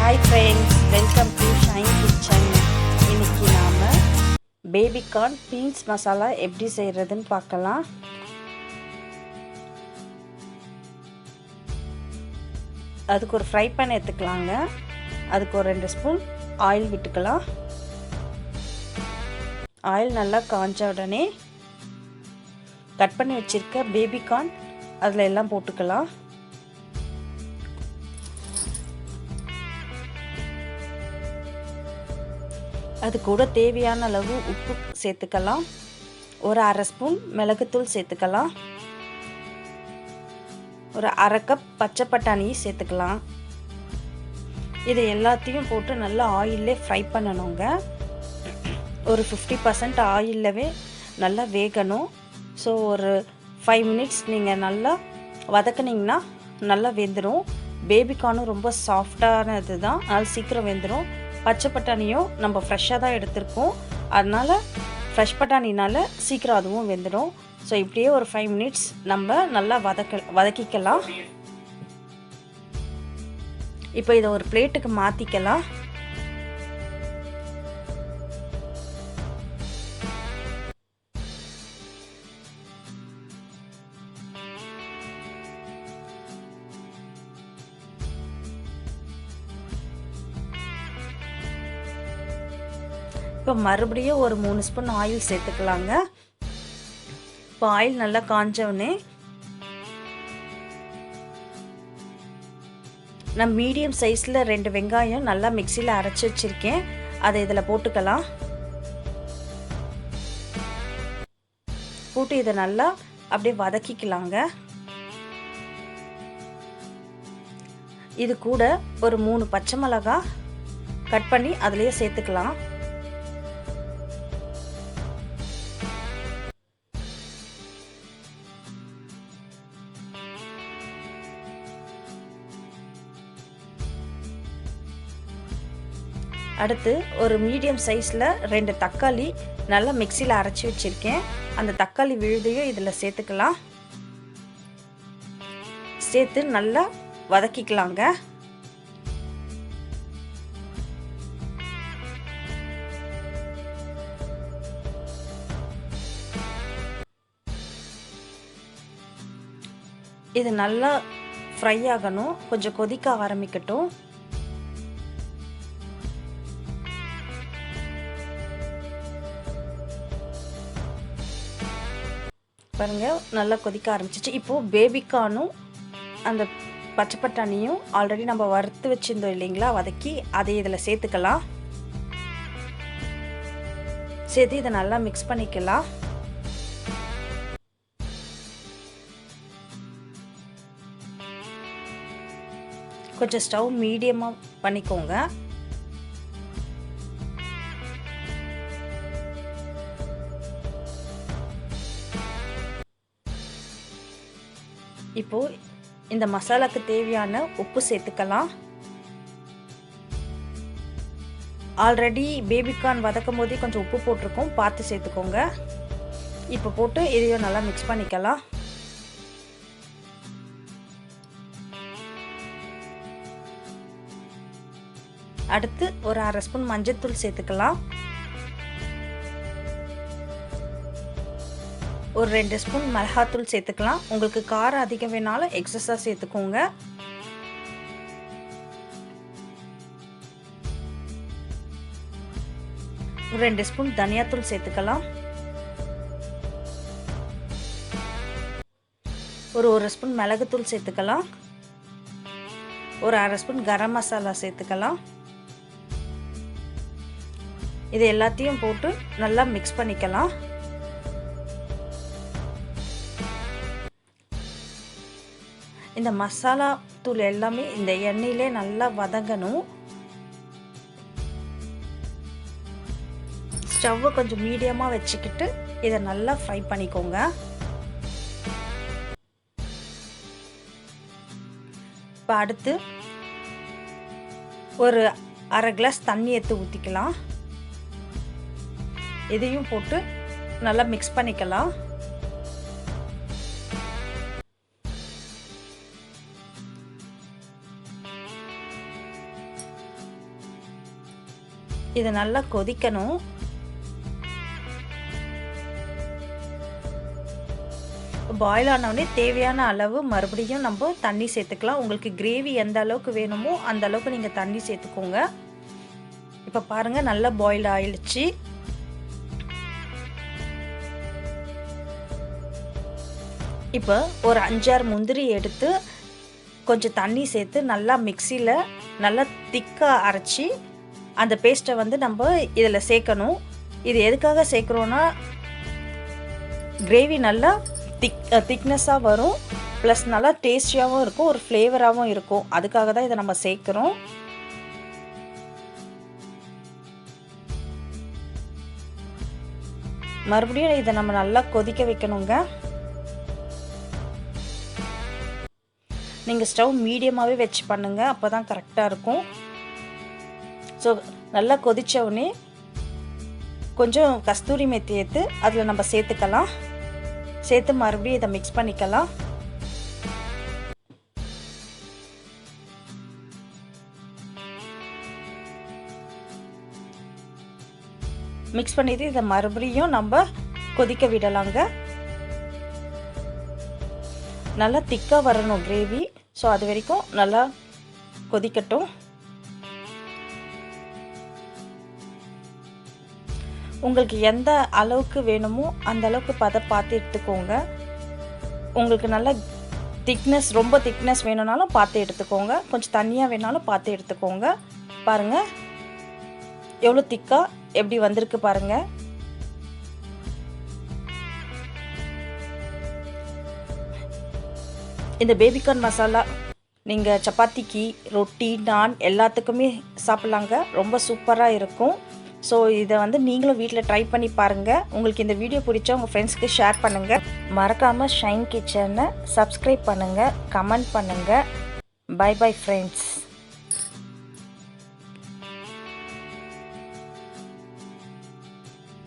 Hi friends, welcome to shine kitchen. இன்னைக்கு நாம் baby corn beans masala எப்படி செய்கிறதுன்னு பார்க்கலாம். அதுக்கு ஒரு ஃப்ரை பேன் எடுத்துக்கலாங்க. அதுக்கு ஒரு 2 ஸ்பூன் ஆயில் விட்டுக்கலாம். ஆயில் நல்லா காஞ்ச உடனே கட் பண்ணி வச்சுருக்க பேபிகார்ன் அதில் எல்லாம் போட்டுக்கலாம். அது கூட தேவையான அளவு உப்பு சேர்த்துக்கலாம். ஒரு 1/2 ஸ்பூன் மிளகுத்தூள் சேர்த்துக்கலாம். ஒரு 1/2 கப் பச்சை பட்டாணி சேர்த்துக்கலாம். இது எல்லாத்தையும் போட்டு நல்லா ஆயிலே ஃப்ரை பண்ணணுங்க. ஒரு 50% ஆயிலவே நல்லா வேகணும். ஸோ ஒரு 5 மினிட்ஸ் நீங்கள் நல்லா வதக்குனிங்கன்னா நல்லா வெந்துடும். பேபிகார்னும் ரொம்ப சாஃப்டானது தான், அதனால் சீக்கிரம் வெந்துடும். பச்சை பட்டாணியும் நம்ம ஃப்ரெஷ்ஷாக தான் எடுத்திருக்கோம், அதனால் ஃப்ரெஷ் பட்டாணினால் சீக்கிரம் அதுவும் வெந்துடும். ஸோ இப்படியே ஒரு 5 மினிட்ஸ் நம்ம நல்லா வதக்கிக்கலாம். இப்போ இதை ஒரு பிளேட்டுக்கு மாற்றிக்கலாம். இப்போ மறுபடியும் ஒரு 3 ஸ்பூன் ஆயில் சேர்த்துக்கலாங்க. இப்போ ஆயில் நல்லா காஞ்சவுடனே நான் மீடியம் சைஸில் 2 வெங்காயம் நல்லா மிக்சியில் அரைச்சி வச்சுருக்கேன், அதை இதில் போட்டுக்கலாம். போட்டு இதை நல்லா அப்படியே வதக்கிக்கலாங்க. இது கூட ஒரு 3 பச்சை மிளகாய் கட் பண்ணி அதிலேயே சேர்த்துக்கலாம். அடுத்து ஒரு மீடியம் சைஸில் 2 தக்காளி நல்லா மிக்சியில் அரைச்சி வச்சுருக்கேன், அந்த தக்காளி விழுதையும் இதில் சேர்த்துக்கலாம். சேர்த்து நல்லா வதக்கிக்கலாங்க. இது நல்லா ஃப்ரை ஆகணும், கொஞ்சம் கொதிக்க ஆரம்பிக்கட்டும். பாருங்கள், நல்லா கொதிக்க ஆரம்பிச்சிச்சு. இப்போது பேபிகார்னும் அந்த பச்சை பட்டாணியும் ஆல்ரெடி நம்ம வறுத்து வச்சுருந்தோம் இல்லைங்களா, வதக்கி அதை இதில் சேர்த்துக்கலாம். சேர்த்து இதை நல்லா மிக்ஸ் பண்ணிக்கலாம். கொஞ்சம் ஸ்டவ் மீடியமாக பண்ணிக்கோங்க. இப்போது இந்த மசாலாக்கு தேவையான உப்பு சேர்த்துக்கலாம். ஆல்ரெடி பேபிகார்ன் வதக்கும் போதே கொஞ்சம் உப்பு போட்டிருக்கோம், பார்த்து சேர்த்துக்கோங்க. இப்போ போட்டு இதையும் நல்லா மிக்ஸ் பண்ணிக்கலாம். அடுத்து ஒரு 1/2 ஸ்பூன் மஞ்சள்தூள் சேர்த்துக்கலாம். ஒரு 2 ஸ்பூன் மிளகாத்தூள் சேர்த்துக்கலாம். உங்களுக்கு காரம் அதிகம் வேணாலும் எக்ஸஸாக சேர்த்துக்கோங்க. ஒரு 2 ஸ்பூன் தனியாத்தூள் சேர்த்துக்கலாம். ஒரு 1 ஸ்பூன் மிளகுத்தூள் சேர்த்துக்கலாம். ஒரு 1/2 ஸ்பூன் கரம் மசாலா சேர்த்துக்கலாம். இது எல்லாத்தையும் போட்டு நல்லா மிக்ஸ் பண்ணிக்கலாம். இந்த மசாலா தூள் எல்லாமே இந்த எண்ணெயிலே நல்லா வதங்கணும். ஸ்டவ்வை கொஞ்சம் மீடியமாக வச்சுக்கிட்டு இதை நல்லா ஃப்ரை பண்ணிக்கோங்க. இப்போ அடுத்து ஒரு 1/2 கிளாஸ் தண்ணி எடுத்து ஊற்றிக்கலாம். இதையும் போட்டு நல்லா மிக்ஸ் பண்ணிக்கலாம். இது நல்லா கொதிக்கணும். பாயில் ஆனவுடனே தேவையான அளவு மறுபடியும் நம்ம தண்ணி சேர்த்துக்கலாம். உங்களுக்கு கிரேவி எந்த அளவுக்கு வேணுமோ அந்த அளவுக்கு நீங்கள் தண்ணி சேர்த்துக்கோங்க. இப்போ பாருங்கள், நல்லா பாயில் ஆயிடுச்சு. இப்போ ஒரு 5-6 முந்திரி எடுத்து கொஞ்சம் தண்ணி சேர்த்து நல்லா மிக்சியில் நல்லா திக்காக அரைச்சி அந்த பேஸ்ட்டை வந்து நம்ம இதில் சேர்க்கணும். இது எதுக்காக சேர்க்குறோன்னா, கிரேவி நல்லா திக்னஸாக வரும், ப்ளஸ் நல்லா டேஸ்டியாகவும் இருக்கும், ஒரு ஃப்ளேவராகவும் இருக்கும். அதுக்காக தான் இதை நம்ம சேர்க்குறோம். மறுபடியும் இதை நம்ம நல்லா கொதிக்க வைக்கணுங்க. நீங்கள் ஸ்டவ் மீடியமாகவே வச்சு பண்ணுங்கள், அப்போ தான் கரெக்டாக இருக்கும். ஸோ நல்லா கொதித்த உடனே கொஞ்சம் கஸ்தூரி மெத்தி எடுத்து அதில் நம்ம சேர்த்துக்கலாம். சேர்த்து மறுபடியும் இதை மிக்ஸ் பண்ணிக்கலாம். மிக்ஸ் பண்ணிட்டு இதை மறுபடியும் நம்ம கொதிக்க விடலாங்க. நல்லா திக்காக வரணும் கிரேவி. ஸோ அது வரைக்கும் நல்லா கொதிக்கட்டும். உங்களுக்கு எந்த அளவுக்கு வேணுமோ அந்த அளவுக்கு பார்த்து எடுத்துக்கோங்க. உங்களுக்கு நல்லா திக்னஸ், ரொம்ப திக்னஸ் வேணும்னாலும் பார்த்து எடுத்துக்கோங்க. கொஞ்சம் தண்ணியாக வேணாலும் பார்த்து எடுத்துக்கோங்க. பாருங்கள் எவ்வளோ திக்காக எப்படி வந்திருக்கு பாருங்கள். இந்த பேபிகார்ன் மசாலா நீங்கள் சப்பாத்திக்கு, ரொட்டி, நான் எல்லாத்துக்குமே சாப்பிட்லாங்க. ரொம்ப சூப்பராக இருக்கும். ஸோ இதை வந்து நீங்களும் வீட்டில் ட்ரை பண்ணி பாருங்கள். உங்களுக்கு இந்த வீடியோ பிடிச்சா உங்கள் ஃப்ரெண்ட்ஸ்க்கு ஷேர் பண்ணுங்கள். மறக்காமல் ஷைன் கிச்சனை சப்ஸ்கிரைப் பண்ணுங்கள், கமெண்ட் பண்ணுங்கள். Bye bye friends.